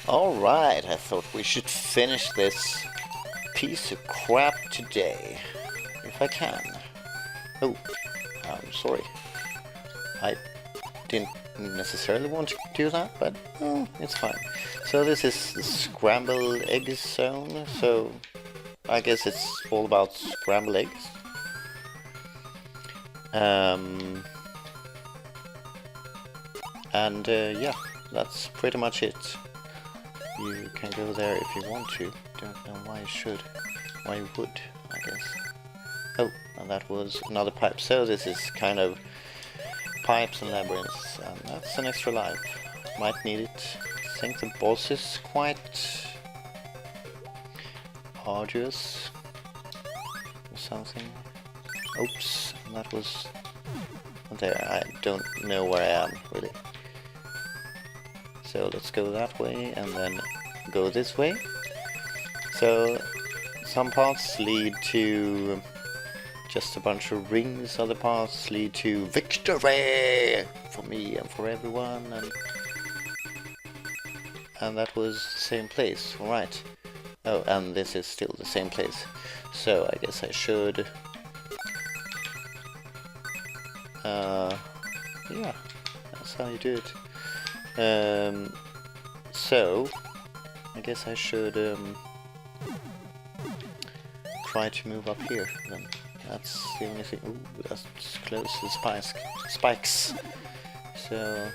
Alright, I thought we should finish this piece of crap today. If I can. Oh, I'm sorry. I didn't necessarily want to do that, but it's fine. So this is the Scrambled Egg zone, so I guess it's all about scrambled eggs. Yeah, that's pretty much it. You can go there if you want to. Don't know why you should. Why you would, I guess. Oh, and that was another pipe. So this is kind of pipes and labyrinths, and that's an extra life. Might need it. I think the boss is quite arduous or something. Oops, that was there. I don't know where I am really. So let's go that way and then go this way. So some paths lead to just a bunch of rings, other paths lead to victory for me and for everyone, and that was the same place, alright. Oh, and this is still the same place. So I guess I should yeah, that's how you do it. So I guess I should try to move up here then. That's the only thing. Ooh, that's close to the spikes. So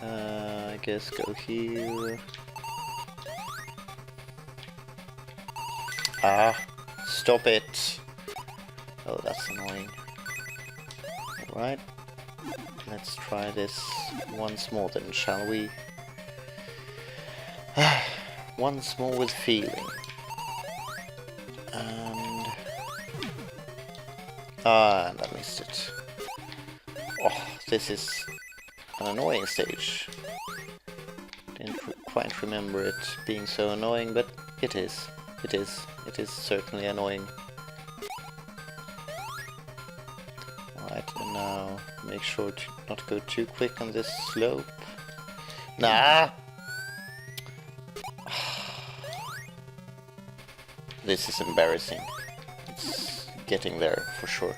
I guess go here. Ah, stop it! Oh, that's annoying. Alright, let's try this once more then, shall we? Once more with feeling. And I missed it. Oh, this is an annoying stage. Didn't quite remember it being so annoying, but it is. It is certainly annoying. Alright, and now make sure to not go too quick on this slope. Nah! This is embarrassing. It's getting there for sure.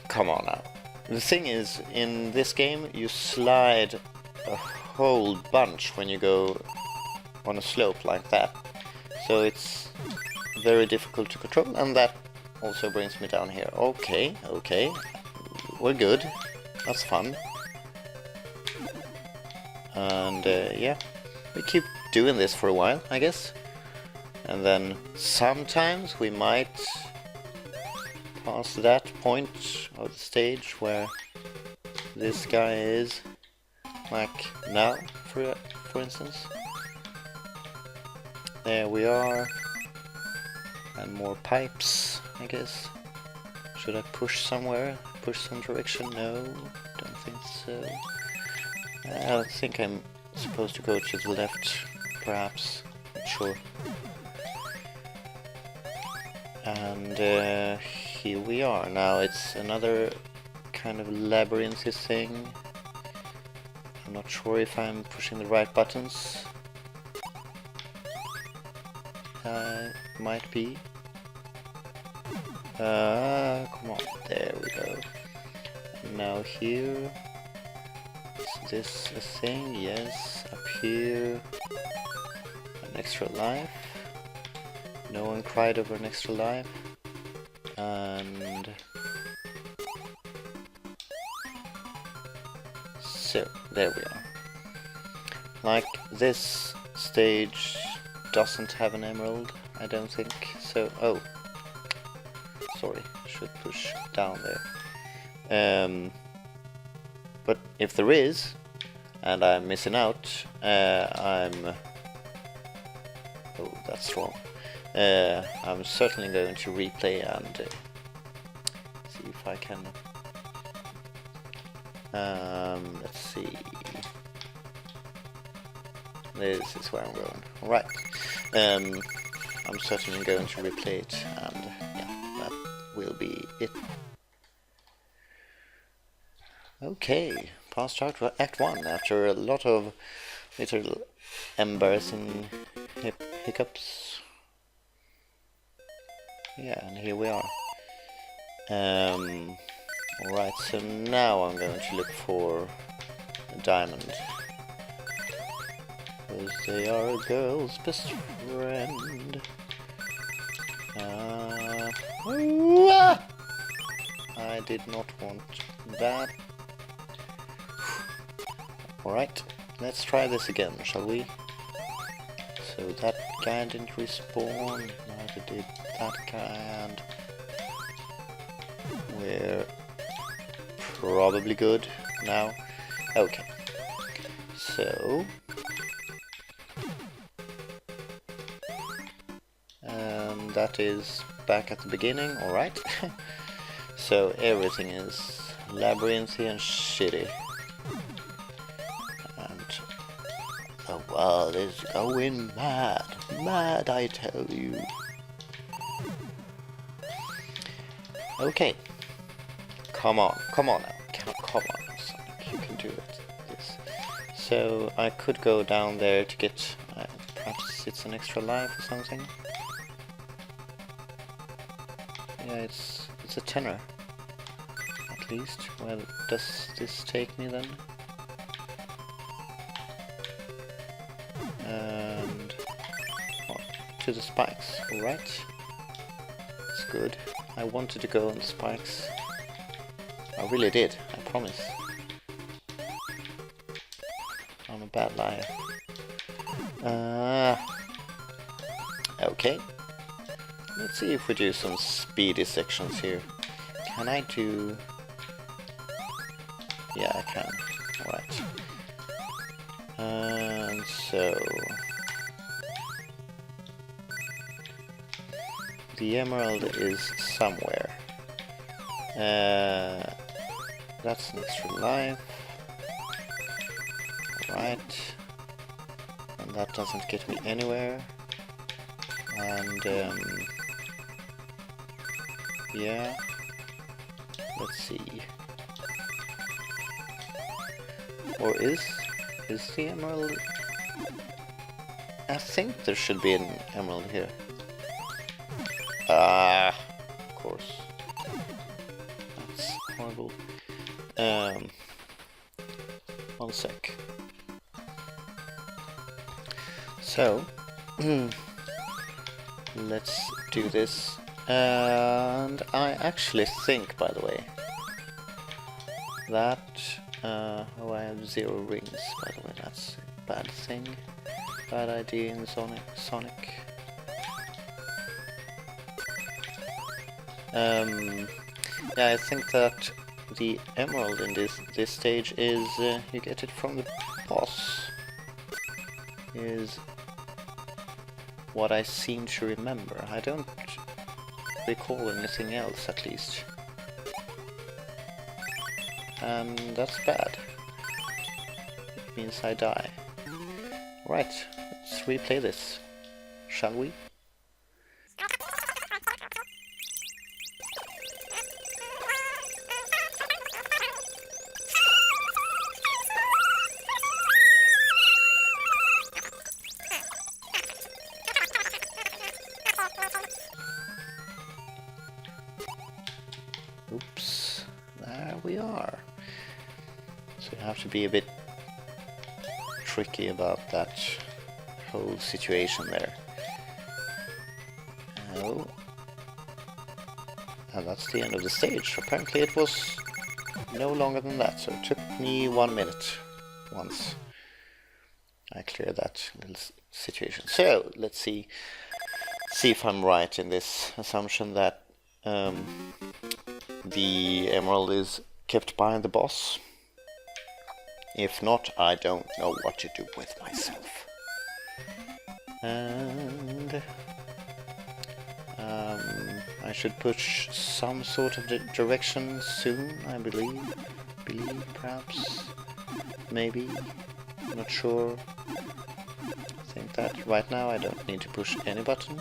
Come on now. The thing is, in this game you slide a whole bunch when you go on a slope like that. So it's very difficult to control, and that also brings me down here. Okay, okay. We're good. That's fun. And yeah, we keep doing this for a while, I guess. And then sometimes we might pass that point of the stage where this guy is, like now, for instance. There we are. And more pipes, I guess. Should I push somewhere? Push some direction? No, don't think so. I think I'm supposed to go to the left, perhaps. Not sure. And here we are. Now it's another kind of labyrinthy thing. I'm not sure if I'm pushing the right buttons. Might be. Come on, there we go. Now here. Is this a thing? Yes. Up here. An extra life. No one cried over an extra life. And so there we are. Like, this stage doesn't have an emerald, I don't think. So, oh, sorry, should push down there. But if there is, and I'm missing out, oh, that's wrong. I'm certainly going to replay and see if I can. Let's see. This is where I'm going. Alright. I'm certainly going to replay it, and yeah, that will be it. Okay, fast start to Act 1 after a lot of little embarrassing hiccups. Yeah, and here we are. Alright, so now I'm going to look for a diamond. Because they are a girl's best friend. I did not want that. Alright, let's try this again, shall we? So that guy didn't respawn, neither did that guy, and we're probably good now. Okay, so... and that is back at the beginning, alright. So everything is labyrinthy and shitty. And the world is going mad. Mad, I tell you. Okay. Come on now. Come on, Sonic. You can do it. This. So I could go down there to get... perhaps it's an extra life or something. Yeah, it's a tenner. At least. Where does this take me then? And well, to the spikes, alright. It's good. I wanted to go on the spikes. I really did, I promise. I'm a bad liar. Okay. Let's see if we do some speedy sections here. Can I do... yeah, I can. Alright. And so... the emerald is somewhere. That's an extra life. Alright. And that doesn't get me anywhere. And yeah. Let's see. Or is the emerald? I think there should be an emerald here. Ah, of course. That's horrible. One sec. So, let's do this. And I actually think, by the way, that... oh, I have 0 rings, by the way, that's a bad thing. Bad idea in Sonic. Yeah, I think that the emerald in this stage is, you get it from the boss. Is what I seem to remember. I don't recall anything else, at least. And that's bad. It means I die. Right, let's replay this, shall we? Oops, there we are. So you have to be a bit tricky about that whole situation there. Oh. And that's the end of the stage. Apparently it was no longer than that, so it took me 1 minute once I cleared that little situation. So let's see if I'm right in this assumption that the emerald is kept by the boss. If not, I don't know what to do with myself. And I should push some sort of direction soon, I believe. Perhaps, maybe, I'm not sure. I think that right now I don't need to push any button.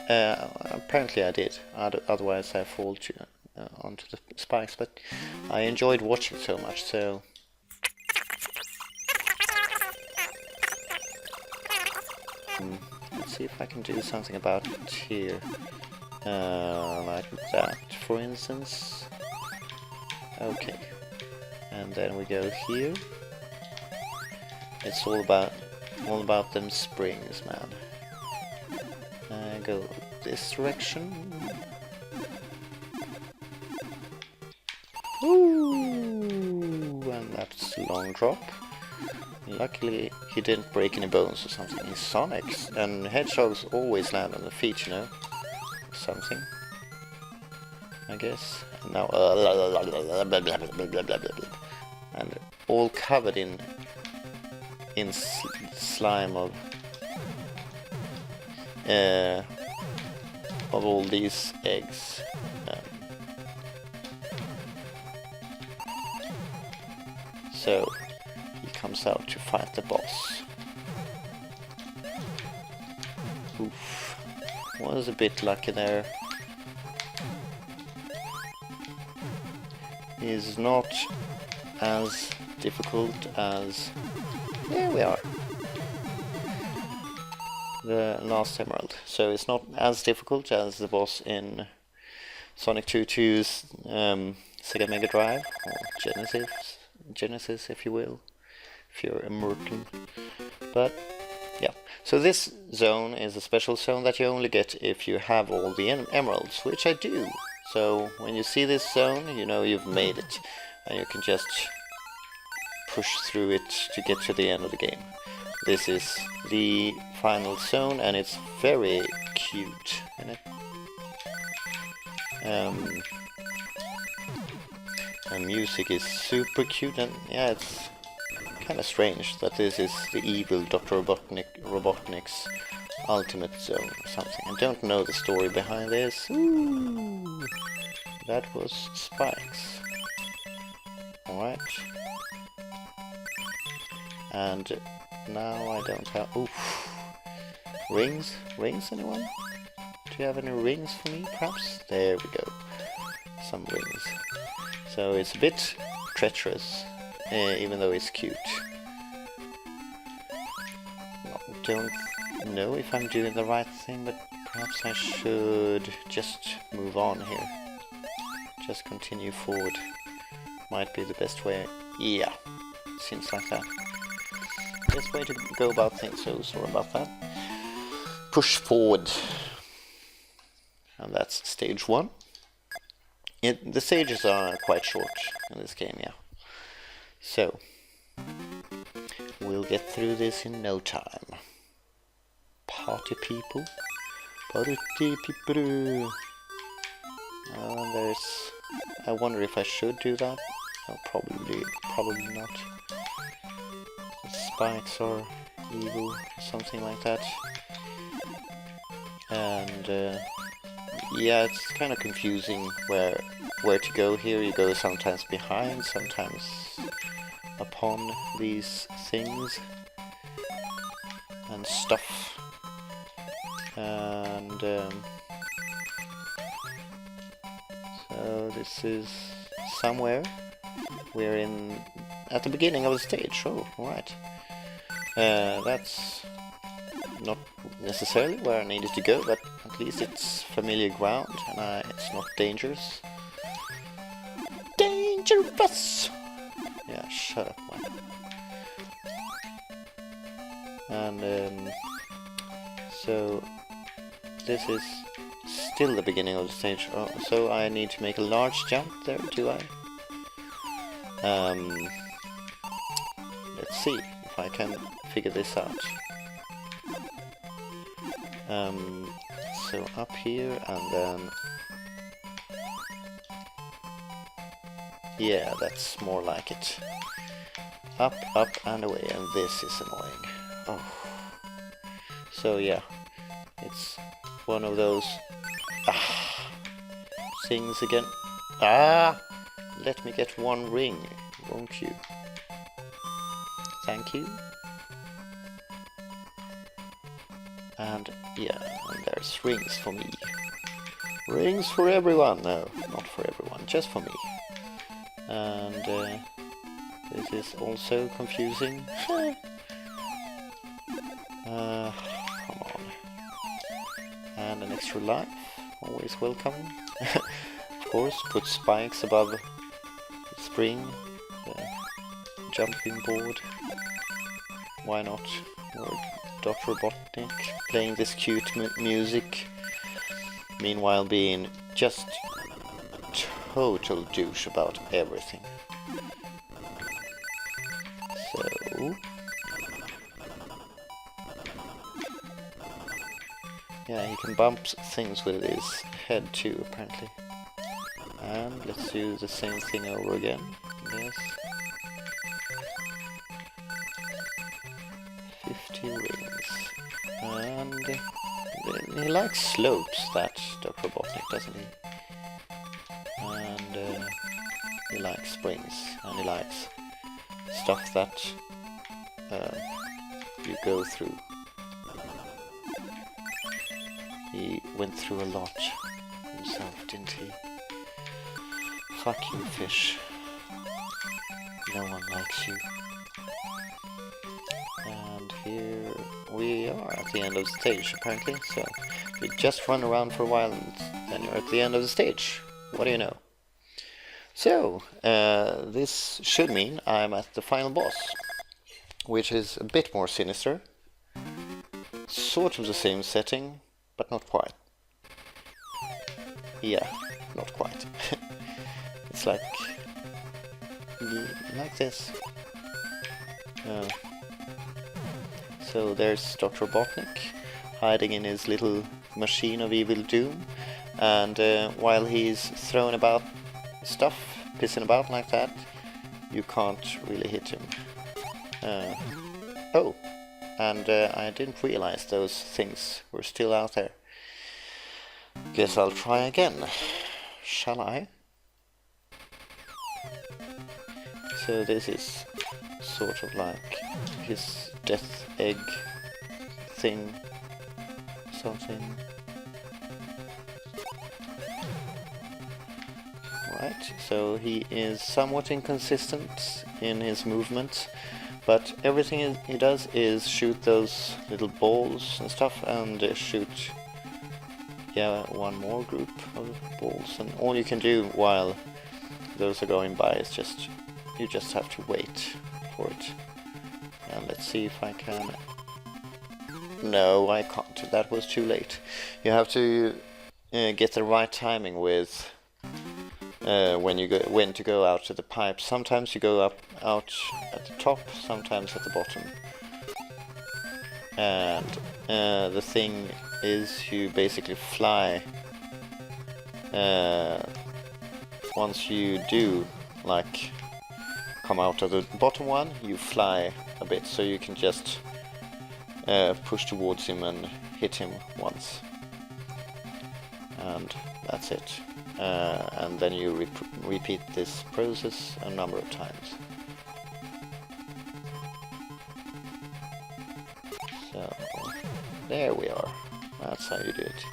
Apparently I did, otherwise I fall onto the spikes, but I enjoyed watching so much, so... Let's see if I can do something about it here. Like that, for instance. Okay. And then we go here. It's all about them springs, man. Go this direction. Ooh, and that's a long drop. Luckily, he didn't break any bones or something. He's Sonics, and hedgehogs always land on the feet, you know? Something, I guess. And now, and all covered in slime of all these eggs. So he comes out to fight the boss. Oof. Was a bit lucky there. Is not as difficult as... There we are. The last emerald. So it's not as difficult as the boss in Sonic 2's Sega Mega Drive, or Genesis if you will, if you're immortal. But yeah, so this zone is a special zone that you only get if you have all the emeralds, which I do. So when you see this zone, you know you've made it, and you can just push through it to get to the end of the game. This is the final zone, and it's very cute, isn't it? And music is super cute, and yeah, it's kind of strange that this is the evil Dr. Robotnik's ultimate zone or something. I don't know the story behind this. Ooh, that was spikes. Alright. And now I don't have... Oof. Rings? Rings, anyone? Do you have any rings for me, perhaps? There we go. Some rings. So it's a bit treacherous, even though it's cute. Don't know if I'm doing the right thing, but perhaps I should just move on here. Just continue forward. Might be the best way. Yeah, seems like that. Best way to go about things, so sorry about that. Push forward. And that's stage 1. The stages are quite short in this game, yeah. So, we'll get through this in no time. Party people. Party people. There's... I wonder if I should do that. Oh, probably not. The spikes are evil, something like that. And yeah, it's kind of confusing where to go here. You go sometimes behind, sometimes upon these things and stuff. And so this is somewhere. We're at the beginning of the stage. Oh, alright. That's not necessarily where I needed to go, but at least it's familiar ground and it's not dangerous. Dangerous! Yeah, shut up, man. And so this is still the beginning of the stage. Oh, so I need to make a large jump there, do I? Let's see if I can figure this out. So up here and then... Yeah, that's more like it. Up, up and away, and this is annoying. Oh. So yeah, it's one of those things again. Let me get one ring, won't you? Thank you. And yeah, and there's rings for me. Rings for everyone. No, not for everyone. just for me. And this is also confusing. Come on. And an extra life, always welcome. Of course, put spikes above the spring, the jumping board. Why not? Or Dr. Robotnik playing this cute music, meanwhile being just total douche about everything. So yeah, he can bump things with his head too, apparently. And let's do the same thing over again. Yes. 50 rings. And he likes slopes, that Dr. Robotnik, doesn't he? And he likes springs, and he likes stuff that you go through. He went through a lot himself, didn't he? Fuck you, fish. No one likes you. And here we are at the end of the stage, apparently. So you just run around for a while and then you're at the end of the stage. What do you know? So, this should mean I'm at the final boss, which is a bit more sinister. Sort of the same setting, but not quite. Yeah, not quite. It's like this. So there's Dr. Robotnik hiding in his little machine of evil doom, and while he's throwing about stuff, pissing about like that, you can't really hit him. Oh, and I didn't realize those things were still out there. Guess I'll try again. Shall I? So this is sort of like his death egg thing, something. Right, so he is somewhat inconsistent in his movements, but everything he does is shoot those little balls and stuff, and shoot, yeah, one more group of balls, and all you can do while those are going by is you just have to wait for it. And let's see if I can... No, I can't, that was too late. You have to get the right timing with when to go out to the pipe. Sometimes you go out at the top, sometimes at the bottom. And the thing is, you basically fly. Once you do, like, come out of the bottom one, you fly a bit, so you can just push towards him and hit him once. And that's it. And then you repeat this process a number of times. So, there we are. That's how you do it.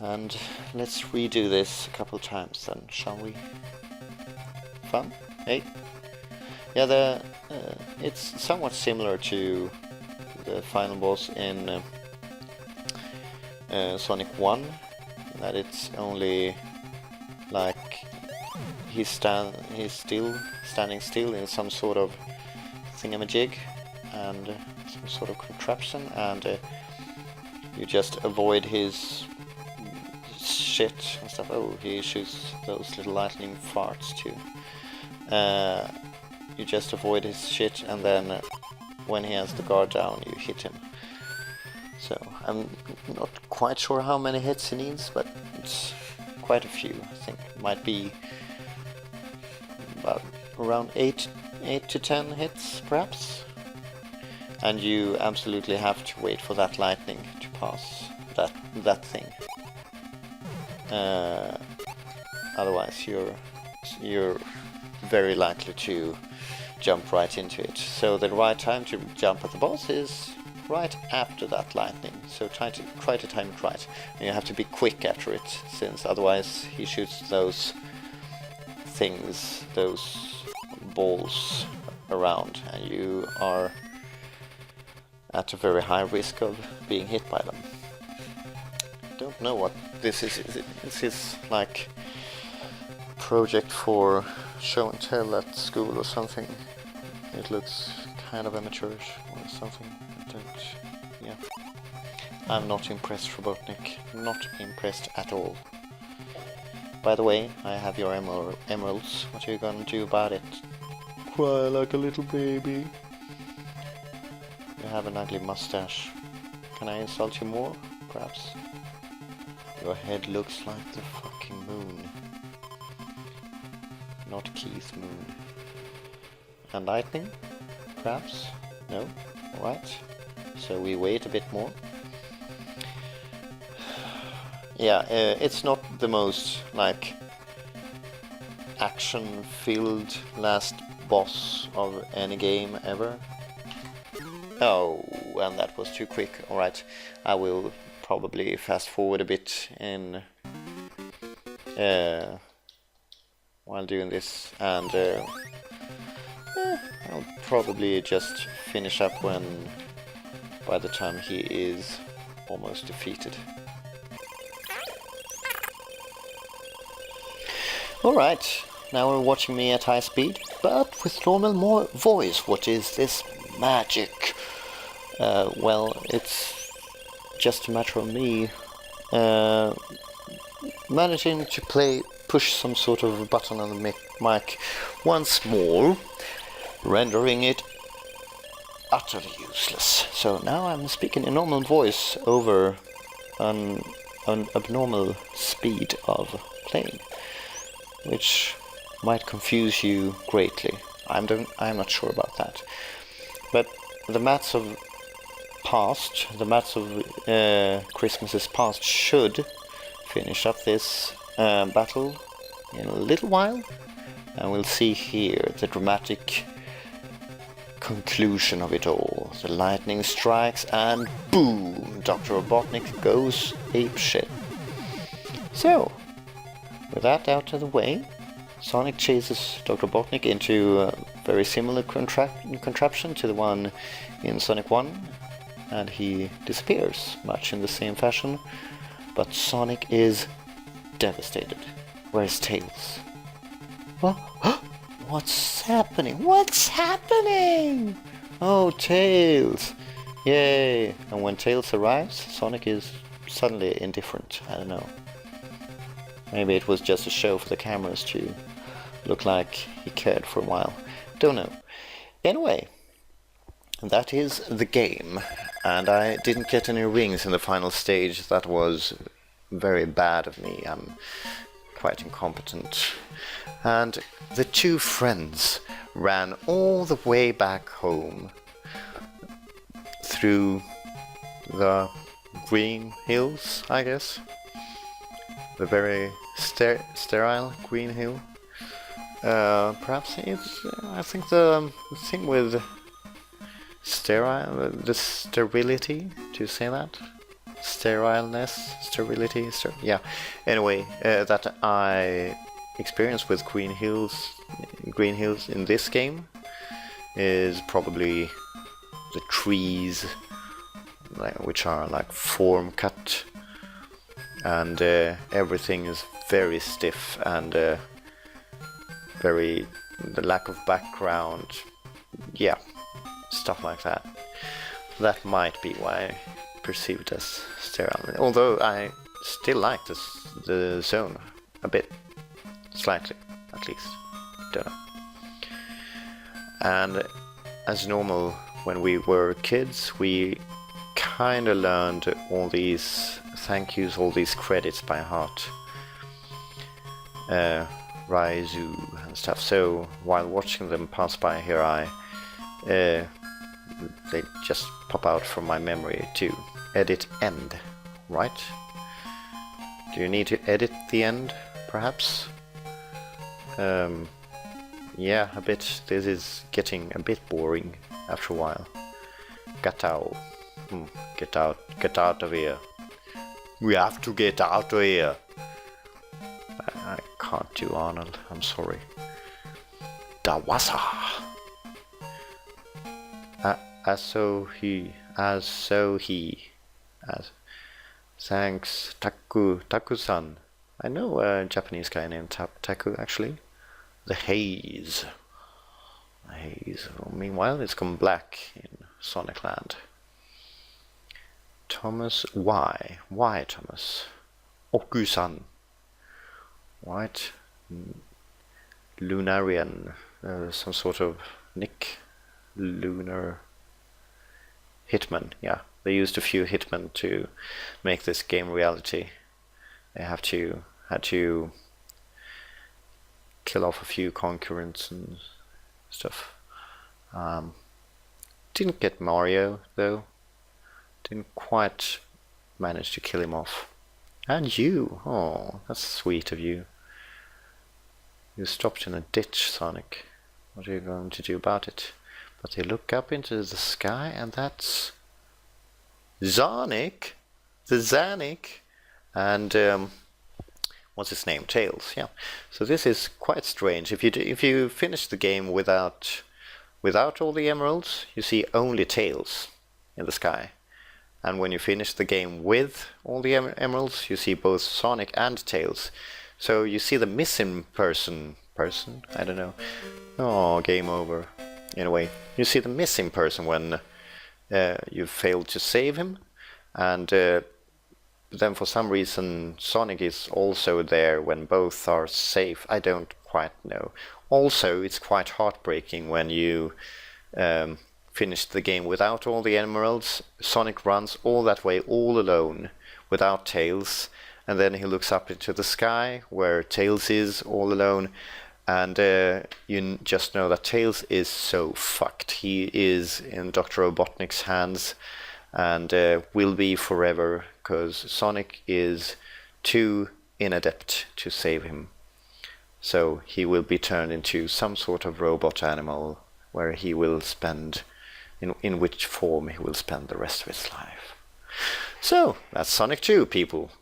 And let's redo this a couple of times then, shall we? Fun? Hey? Yeah, it's somewhat similar to the final boss in Sonic 1, that it's only like he's standing still in some sort of thingamajig and some sort of contraption, and you just avoid his shit and stuff. Oh, he shoots those little lightning farts too. You just avoid his shit, and then when he has the guard down, you hit him. So I'm not quite sure how many hits he needs, but it's quite a few. I think it might be about around 8 to 10 hits, perhaps. And you absolutely have to wait for that lightning to pass that thing. Otherwise, you're very likely to jump right into it. So the right time to jump at the boss is right after that lightning. So try to time it right. And you have to be quick after it, since otherwise he shoots those things, those balls around, and you are at a very high risk of being hit by them. Don't know what this is. Is this like project for show and tell at school or something? It looks kind of amateurish or something. Yeah. I'm not impressed, Robotnik. Not impressed at all. By the way, I have your emeralds. What are you gonna do about it? Cry like a little baby. You have an ugly mustache. Can I insult you more, perhaps? Your head looks like the fucking moon. Not Keith's moon. And lightning? Perhaps? No? Alright. So we wait a bit more. Yeah, it's not the most, like, action-filled last boss of any game ever. Oh, and that was too quick. Alright, I will probably fast forward a bit in while doing this, and I'll probably just finish up by the time he is almost defeated. Alright, now we're watching me at high speed, but with normal voice. What is this magic? Well, it's just a matter of me managing to push some sort of button on the mic once more, rendering it utterly useless. So now I'm speaking in normal voice over an abnormal speed of playing, which might confuse you greatly. I'm not sure about that. But the mats of Christmases past should finish up this battle in a little while, and we'll see here the dramatic conclusion of it all. The lightning strikes and boom! Dr. Robotnik goes apeshit. So, with that out of the way, Sonic chases Dr. Robotnik into a very similar contraption to the one in Sonic 1, and he disappears, much in the same fashion, but Sonic is devastated. Where's Tails? Well, what's happening? What's happening? Oh, Tails! Yay! And when Tails arrives, Sonic is suddenly indifferent. I don't know. Maybe it was just a show for the cameras to look like he cared for a while. Don't know. Anyway, that is the game. And I didn't get any rings in the final stage. That was very bad of me. I'm quite incompetent. And the two friends ran all the way back home through the green hills, I guess. The very sterile green hill. Perhaps it's, I think the thing with sterile, the sterility, to say that? Sterileness, sterility, yeah. Anyway, that I experienced with green hills in this game is probably the trees, which are like form cut, and everything is very stiff, and the lack of background, yeah, stuff like that. That might be why I perceive it as sterile. Although I still like the zone a bit, slightly, at least. Don't know. And as normal, when we were kids, we kinda learned all these thank yous, all these credits by heart. Raizu and stuff. So while watching them pass by here, they just pop out from my memory to edit end, right? Do you need to edit the end, perhaps? Yeah, a bit. This is getting a bit boring after a while. Gatao. Get out of here. We have to get out of here. I can't do Arnold, I'm sorry. Dawasa. Thanks, Taku-san. I know a Japanese guy named Taku, actually. The Haze. Meanwhile, it's gone black in Sonic Land. Thomas, why? Why, Thomas? Oku-san. White. Lunarian. Some sort of Nick. Lunar. Hitman, yeah. They used a few hitmen to make this game reality. They had to kill off a few concurrents and stuff. Didn't get Mario though. Didn't quite manage to kill him off. And you, oh, that's sweet of you. You stopped in a ditch, Sonic. What are you going to do about it? But they look up into the sky, and that's Sonic, the Zanik, and what's his name? Tails. Yeah. So this is quite strange. If you finish the game without all the emeralds, you see only Tails in the sky, and when you finish the game with all the emeralds, you see both Sonic and Tails. So you see the missing person. I don't know. Oh, game over. In a way, you see the missing person when you failed to save him, and then for some reason Sonic is also there when both are safe. I don't quite know. Also, it's quite heartbreaking when you finish the game without all the emeralds. Sonic runs all that way all alone without Tails, and then he looks up into the sky where Tails is all alone. And you just know that Tails is so fucked. He is in Dr. Robotnik's hands and will be forever, because Sonic is too inadept to save him. So he will be turned into some sort of robot animal where he will spend, in which form he will spend the rest of his life. So that's Sonic 2, people.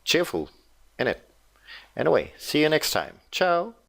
Cheerful, innit? Anyway, see you next time. Ciao!